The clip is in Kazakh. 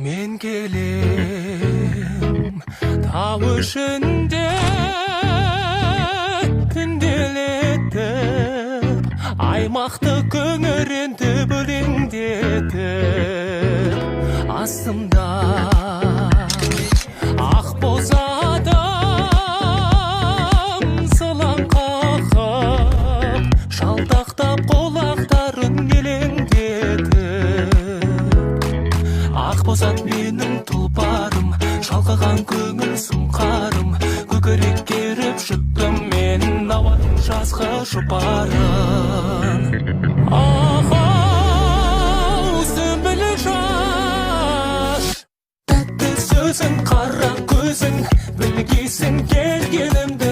мен келем тау ішінде түнделетіп аймақты көңіренді өлеңдетіп астымда ақ боз адам сылаң қағып шалтақтап қолақтарын елеңдетіп ақ боз ат менің тұлпарым шалқыған көңіл сұңқарым көкірек керіп жұттым мен ауаның жазғы жұпарын ау сүмбілі жас тәтті сөзің қара көзің білгейсің келгенімді